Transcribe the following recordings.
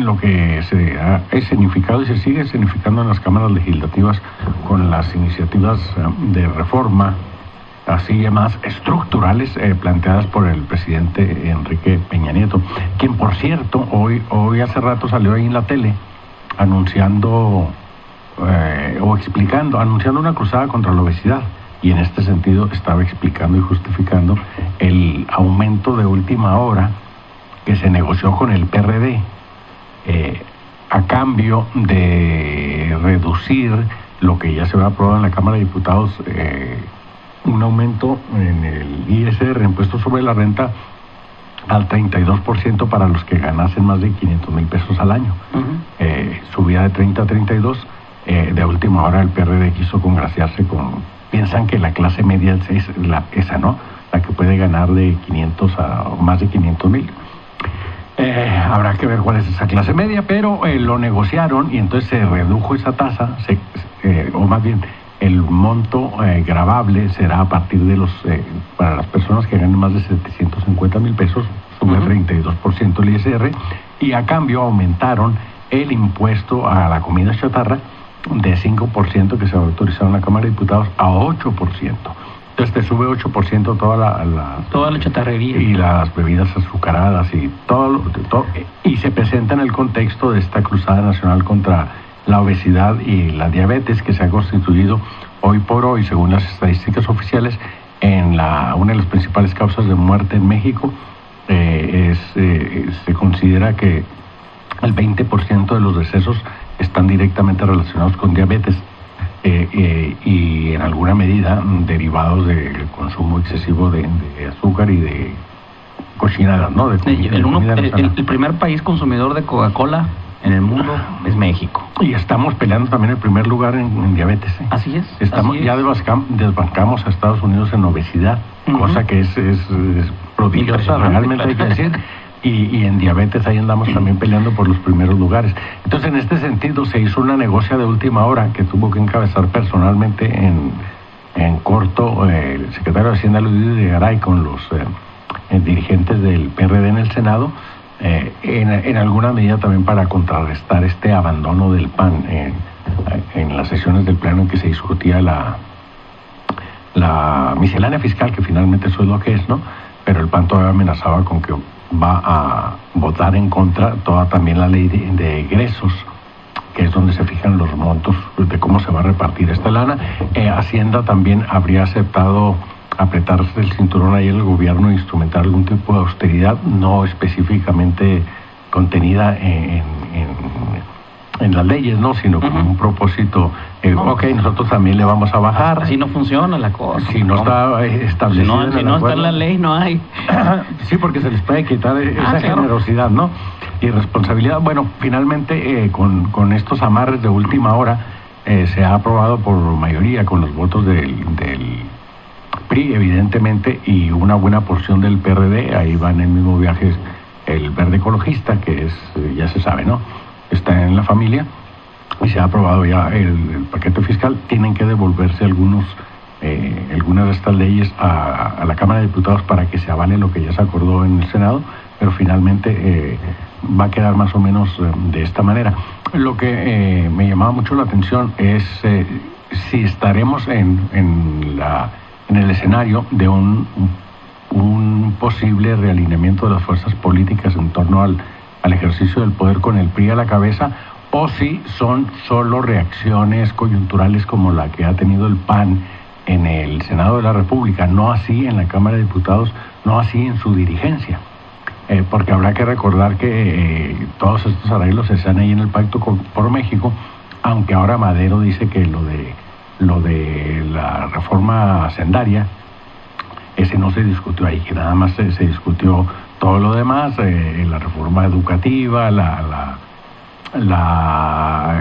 lo que se ha escenificado y se sigue escenificando en las cámaras legislativas con las iniciativas de reforma, así llamadas estructurales, planteadas por el presidente Enrique Peña Nieto, quien por cierto hoy hace rato salió ahí en la tele anunciando anunciando una cruzada contra la obesidad, y en este sentido estaba explicando y justificando el aumento de última hora que se negoció con el PRD a cambio de reducir lo que ya se había aprobado en la Cámara de Diputados, un aumento en el ISR, impuesto sobre la renta, al 32% para los que ganasen más de 500,000 pesos al año. Subida de 30 a 32. De última hora el PRD quiso congraciarse piensan que la clase media es esa, ¿no? La que puede ganar de 500 a más de 500,000. Habrá que ver cuál es esa clase media, pero lo negociaron y entonces se redujo esa tasa, o más bien el monto gravable será a partir de para las personas que ganen más de 750,000 pesos, sube 32% el ISR, y a cambio aumentaron el impuesto a la comida chatarra de 5% que se ha autorizado en la Cámara de Diputados a 8%. Entonces te sube 8% toda la chatarrería y las bebidas azucaradas y todo, y se presenta en el contexto de esta cruzada nacional contra la obesidad y la diabetes, que se ha constituido hoy por hoy, según las estadísticas oficiales, en una de las principales causas de muerte en México. Se considera que el 20% de los decesos están directamente relacionados con diabetes y en alguna medida derivados del consumo excesivo de azúcar y de cochinadas, ¿no? El primer país consumidor de Coca-Cola en el mundo es México. Y estamos peleando también el primer lugar en diabetes. Así es. Ya desbancamos a Estados Unidos en obesidad, cosa que es prodigiosa, realmente hay que decir. Y en diabetes ahí andamos también peleando por los primeros lugares. Entonces, en este sentido, se hizo una negocia de última hora que tuvo que encabezar personalmente en corto el secretario de Hacienda, Luis de Garay, con los dirigentes del PRD en el Senado, en alguna medida también para contrarrestar este abandono del PAN en las sesiones del Pleno en que se discutía la miscelánea fiscal, que finalmente eso es lo que es, ¿no? Pero el PAN todavía amenazaba con que va a votar en contra toda también la ley de egresos, que es donde se fijan los montos de cómo se va a repartir esta lana. Hacienda también habría aceptado apretarse el cinturón ahí en el gobierno e instrumentar algún tipo de austeridad, no específicamente contenida en las leyes, ¿no? Sino con un propósito, nosotros también le vamos a bajar. Así no funciona la cosa. Si no está establecido. Si no está en la ley, no hay. Sí, porque se les puede quitar esa generosidad, ¿no? Y responsabilidad. Bueno, finalmente con estos amarres de última hora se ha aprobado por mayoría con los votos del PRI, evidentemente, y una buena porción del PRD. Ahí va en el mismo viaje el Verde Ecologista, que ya se sabe, ¿no? Está en la familia, y se ha aprobado ya el paquete fiscal. Tienen que devolverse algunas de estas leyes a la Cámara de Diputados para que se avale lo que ya se acordó en el Senado, pero finalmente va a quedar más o menos de esta manera. Lo que me llamaba mucho la atención es si estaremos en el escenario de un posible realineamiento de las fuerzas políticas en torno al ejercicio del poder con el PRI a la cabeza, o si son solo reacciones coyunturales como la que ha tenido el PAN en el Senado de la República, no así en la Cámara de Diputados, no así en su dirigencia. Porque habrá que recordar que todos estos arreglos se hacen ahí en el Pacto por México, aunque ahora Madero dice que lo de la reforma hacendaria, ese no se discutió ahí, que nada más se discutió todo lo demás, la reforma educativa,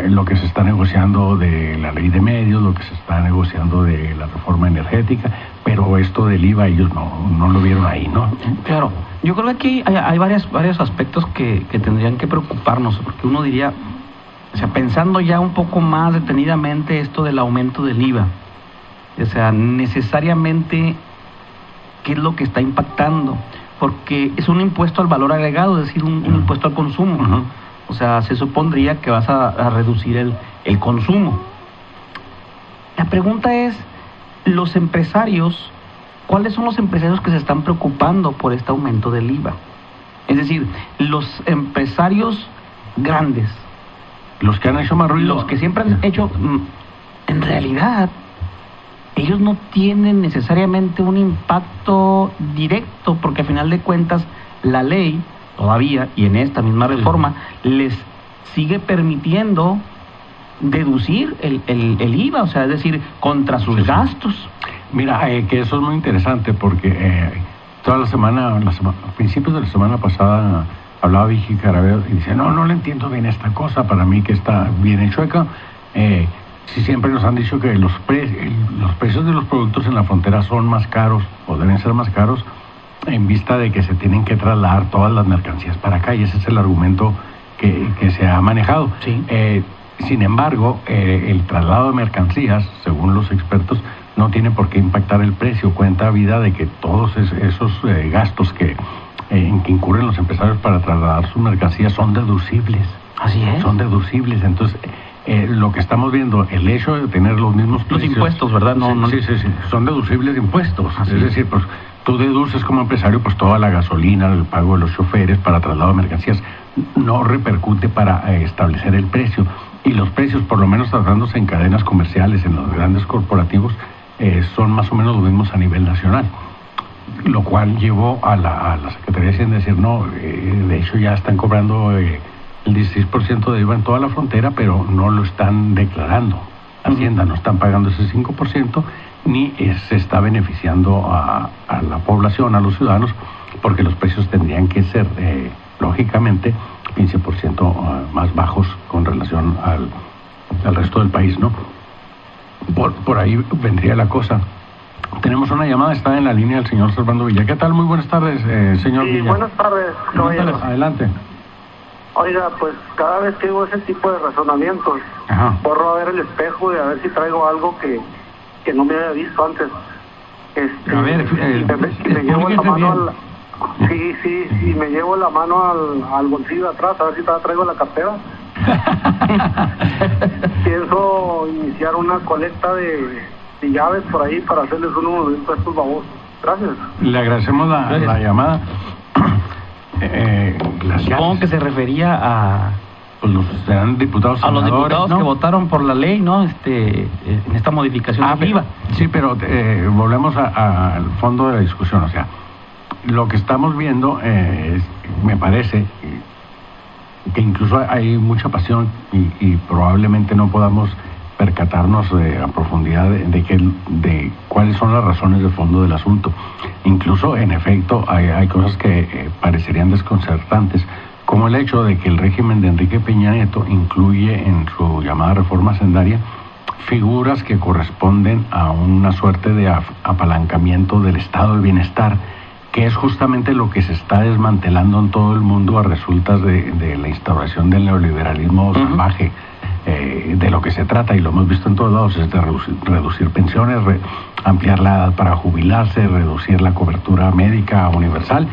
lo que se está negociando de la ley de medios, lo que se está negociando de la reforma energética, pero esto del IVA ellos no lo vieron ahí, ¿no? Claro, yo creo que aquí hay varios aspectos que tendrían que preocuparnos, porque uno diría, o sea, pensando ya un poco más detenidamente esto del aumento del IVA, o sea, necesariamente, ¿qué es lo que está impactando? Porque es un impuesto al valor agregado, es decir, un impuesto al consumo. O sea, se supondría que vas a reducir el consumo. La pregunta es, los empresarios, ¿cuáles son los empresarios que se están preocupando por este aumento del IVA? Es decir, los empresarios grandes, los que han hecho más ruido, los que siempre han hecho, en realidad, ellos no tienen necesariamente un impacto directo, porque al final de cuentas la ley todavía, y en esta misma reforma, les sigue permitiendo deducir el IVA, o sea, es decir, contra sus gastos. Mira, que eso es muy interesante porque toda la semana, a principios de la semana pasada, hablaba Vicky Carabeo y dice, no le entiendo bien esta cosa, para mí que está bien chueca. Si siempre nos han dicho que los precios de los productos en la frontera son más caros o deben ser más caros en vista de que se tienen que trasladar todas las mercancías para acá, y ese es el argumento que se ha manejado. Sí. Sin embargo, el traslado de mercancías, según los expertos, no tiene por qué impactar el precio. Cuenta vida de que todos esos gastos en que incurren los empresarios para trasladar sus mercancías son deducibles. Así es. Son deducibles. Entonces, lo que estamos viendo, el hecho de tener los mismos precios, los impuestos, ¿verdad? Sí, son deducibles de impuestos. Así es decir, pues tú deduces como empresario pues toda la gasolina, el pago de los choferes para traslado de mercancías, no repercute para establecer el precio. Y los precios, por lo menos tratándose en cadenas comerciales, en los grandes corporativos, son más o menos los mismos a nivel nacional. Lo cual llevó a la Secretaría de Hacienda a decir, no, de hecho ya están cobrando el 16% de IVA en toda la frontera, pero no lo están declarando. Hacienda no están pagando ese 5%, ni se está beneficiando a la población, a los ciudadanos, porque los precios tendrían que ser, lógicamente, 15% más bajos con relación al resto del país, ¿no? Por ahí vendría la cosa. Tenemos una llamada, está en la línea el señor Servando Villa. ¿Qué tal? Muy buenas tardes, señor Villa. Buenas tardes, caballero. Adelante. Oiga, pues cada vez que hago ese tipo de razonamientos, corro a ver el espejo y a ver si traigo algo que no me había visto antes. A ver, me llevo la mano sí, me llevo la mano al bolsillo de atrás a ver si traigo la cartera. Pienso iniciar una colecta de llaves por ahí para hacerles un movimiento a estos babosos. Gracias. Le agradecemos la llamada. Supongo que se refería a serán diputados, a los diputados, ¿no?, que votaron por la ley, ¿no? En esta modificación del IVA. Sí, pero volvemos al fondo de la discusión. O sea, lo que estamos viendo me parece que incluso hay mucha pasión y probablemente no podamos percatarnos a profundidad de cuáles son las razones de fondo del asunto. Incluso, en efecto, hay cosas que parecerían desconcertantes, como el hecho de que el régimen de Enrique Peña Nieto incluye en su llamada reforma hacendaria figuras que corresponden a una suerte de apalancamiento del estado de bienestar, que es justamente lo que se está desmantelando en todo el mundo a resultas de la instauración del neoliberalismo salvaje. De lo que se trata, y lo hemos visto en todos lados, es de reducir pensiones, ampliar la edad para jubilarse, reducir la cobertura médica universal,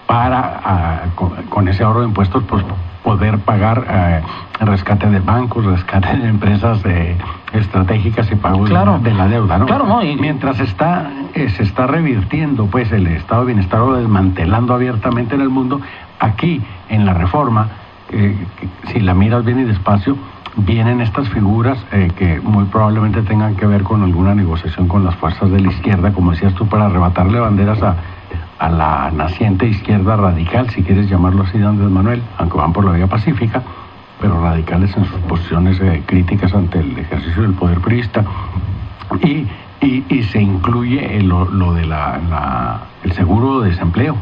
para con ese ahorro de impuestos pues poder pagar rescate de bancos, rescate de empresas estratégicas y pago de la deuda, ¿no? Claro, ¿no? Y mientras se está revirtiendo pues el estado de bienestar o desmantelando abiertamente en el mundo, aquí en la reforma, si la miras bien y despacio, vienen estas figuras que muy probablemente tengan que ver con alguna negociación con las fuerzas de la izquierda, como decías tú, para arrebatarle banderas a la naciente izquierda radical, si quieres llamarlo así, de Andrés Manuel, aunque van por la vía pacífica, pero radicales en sus posiciones críticas ante el ejercicio del poder priista. Y se incluye lo de el seguro de desempleo,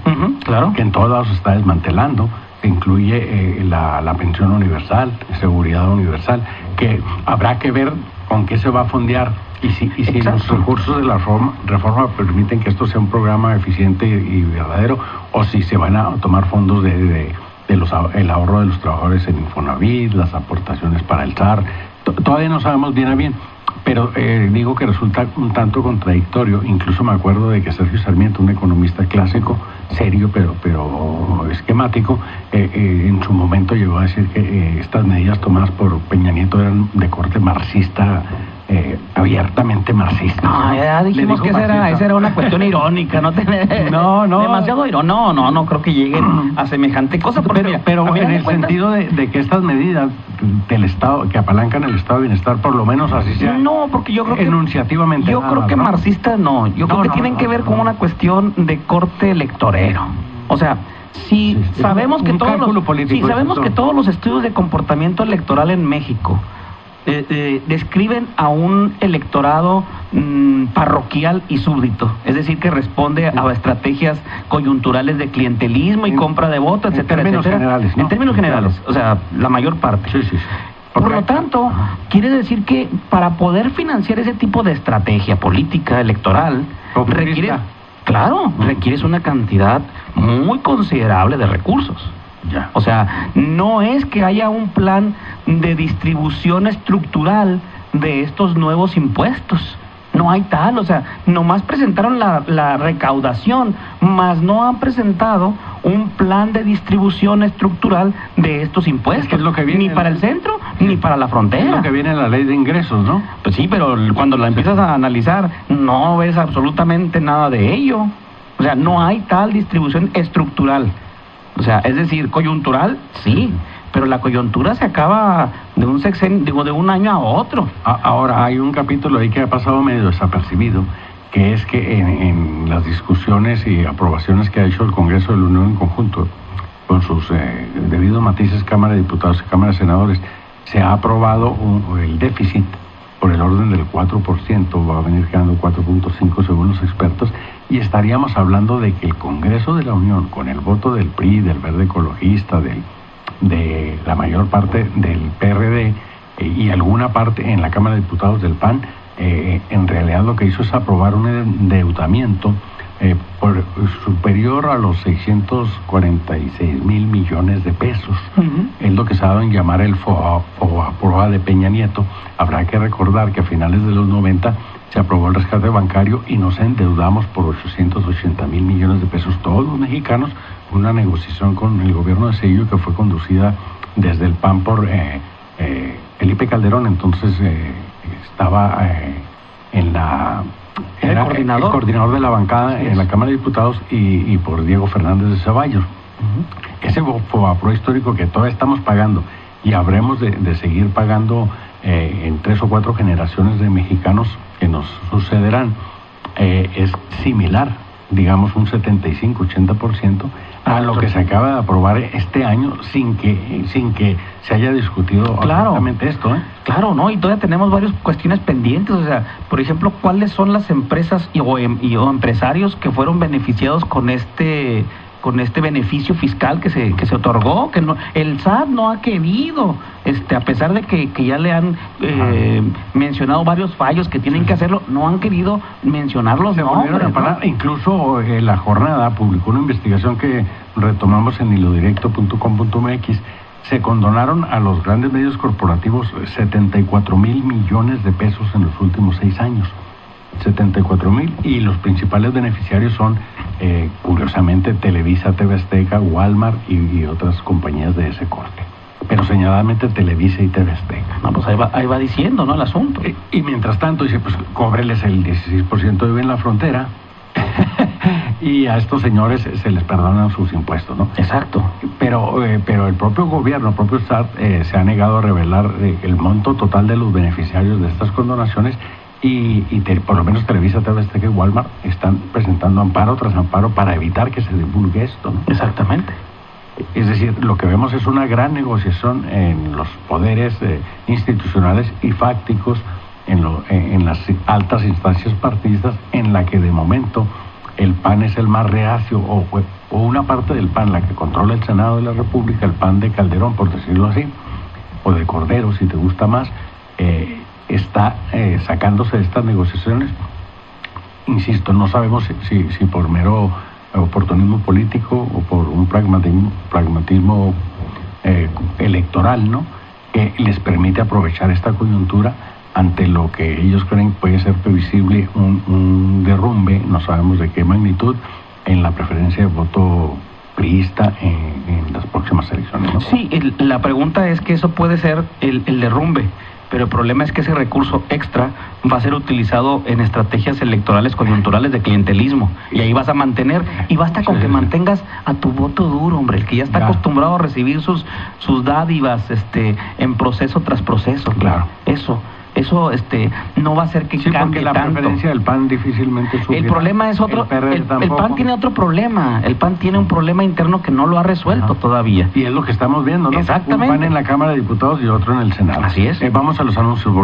claro, que en todos lados se está desmantelando. Se incluye la pensión universal, seguridad universal, que habrá que ver con qué se va a fondear y si los recursos de la reforma permiten que esto sea un programa eficiente y verdadero, o si se van a tomar fondos el ahorro de los trabajadores en Infonavit, las aportaciones para el SAR. Todavía no sabemos bien a bien, Pero digo que resulta un tanto contradictorio. Incluso me acuerdo de que Sergio Sarmiento, un economista clásico, serio pero esquemático, en su momento llegó a decir que estas medidas tomadas por Peña Nieto eran de corte marxista, abiertamente marxista. No, ya dijimos que esa era una cuestión irónica, no demasiado irónico. No creo que lleguen a semejante cosa. Pero en el sentido de que estas medidas del Estado, que apalancan el Estado de bienestar, por lo menos así sea. No, porque yo creo que enunciativamente. Yo creo que marxistas no. Yo creo que tienen que ver con una cuestión de corte electorero. O sea, si sabemos que todos los estudios de comportamiento electoral en México describen a un electorado parroquial y súbdito, es decir, que responde a estrategias coyunturales de clientelismo y compra de votos, etcétera, generales, ¿no? En términos generales, o sea, la mayor parte. Sí. Por lo tanto, quiere decir que para poder financiar ese tipo de estrategia política electoral, requieres una cantidad muy considerable de recursos. Ya. O sea, no es que haya un plan de distribución estructural de estos nuevos impuestos. No hay tal, o sea, nomás presentaron la recaudación, más no han presentado un plan de distribución estructural de estos impuestos, es lo que viene ni para el centro, ni para la frontera. Es lo que viene en la ley de ingresos, ¿no? Pues sí, pero cuando la empiezas a analizar, no ves absolutamente nada de ello. O sea, no hay tal distribución estructural. O sea, es decir, coyuntural, sí, pero la coyuntura se acaba de un sexenio, de un año a otro. Ahora, hay un capítulo ahí que ha pasado medio desapercibido, que es que en las discusiones y aprobaciones que ha hecho el Congreso de la Unión en conjunto, con sus debidos matices, Cámara de Diputados y Cámara de Senadores, se ha aprobado el déficit por el orden del 4%, va a venir quedando 4.5 según los expertos, y estaríamos hablando de que el Congreso de la Unión, con el voto del PRI, del Verde Ecologista, de la mayor parte del PRD y alguna parte en la Cámara de Diputados del PAN, en realidad lo que hizo es aprobar un endeudamiento superior a los 646,000 millones de pesos. Es lo que se ha dado en llamar el FOBAPROA de Peña Nieto. Habrá que recordar que a finales de los 90 se aprobó el rescate bancario y nos endeudamos por 880,000 millones de pesos todos los mexicanos, una negociación con el gobierno de Cedillo que fue conducida desde el PAN por Felipe Calderón. Entonces estaba el coordinador de la bancada en la Cámara de Diputados y por Diego Fernández de Ceballos. Ese FOBAPROA histórico que todavía estamos pagando y habremos de seguir pagando en 3 o 4 generaciones de mexicanos que nos sucederán, es similar, digamos un 75-80% a lo que se acaba de aprobar este año sin que se haya discutido absolutamente esto. Claro, ¿no? Y todavía tenemos varias cuestiones pendientes. O sea, por ejemplo, ¿cuáles son las empresas o empresarios que fueron beneficiados con este beneficio fiscal que se otorgó? Que no, el SAT no ha querido, a pesar de que ya le han mencionado varios fallos que tienen que hacerlo, no han querido mencionar los nombres, ¿no? Incluso la jornada publicó una investigación que retomamos en hilodirecto.com.mx. Se condonaron a los grandes medios corporativos 74,000 millones de pesos en los últimos 6 años. 74,000, y los principales beneficiarios son curiosamente Televisa, TV Azteca, Walmart y otras compañías de ese corte, pero señaladamente Televisa y TV Azteca. No, pues ahí va diciendo, ¿no?, el asunto. Y mientras tanto dice, pues cóbreles el 16% de IVA en la frontera y a estos señores se les perdonan sus impuestos, ¿no? Exacto. Pero el propio gobierno, el propio SAT se ha negado a revelar el monto total de los beneficiarios de estas condonaciones. Y por lo menos Televisa, TV Azteca y Walmart están presentando amparo tras amparo para evitar que se divulgue esto, ¿no? Exactamente. Es decir, lo que vemos es una gran negociación en los poderes institucionales y fácticos, en las altas instancias partidistas, en la que de momento el PAN es el más reacio, o una parte del PAN, la que controla el Senado de la República, el PAN de Calderón, por decirlo así, o de Cordero, si te gusta más, está sacándose de estas negociaciones. Insisto, no sabemos si por mero oportunismo político o por un pragmatismo electoral, ¿no?, que les permite aprovechar esta coyuntura ante lo que ellos creen puede ser previsible un derrumbe, no sabemos de qué magnitud, en la preferencia de voto priista en las próximas elecciones, ¿no? Sí, la pregunta es que eso puede ser el derrumbe, pero el problema es que ese recurso extra va a ser utilizado en estrategias electorales coyunturales de clientelismo, y ahí vas a mantener, y basta con que mantengas a tu voto duro, hombre, el que ya está acostumbrado a recibir sus dádivas en proceso tras proceso. Claro. Eso no va a hacer que cambie la tanto. preferencia del PAN difícilmente subirá. El problema es otro. El PAN tiene otro problema. El PAN tiene un problema interno que no lo ha resuelto todavía. Y es lo que estamos viendo, ¿no? Exactamente. Un PAN en la Cámara de Diputados y otro en el Senado. Así es. Vamos a los anuncios.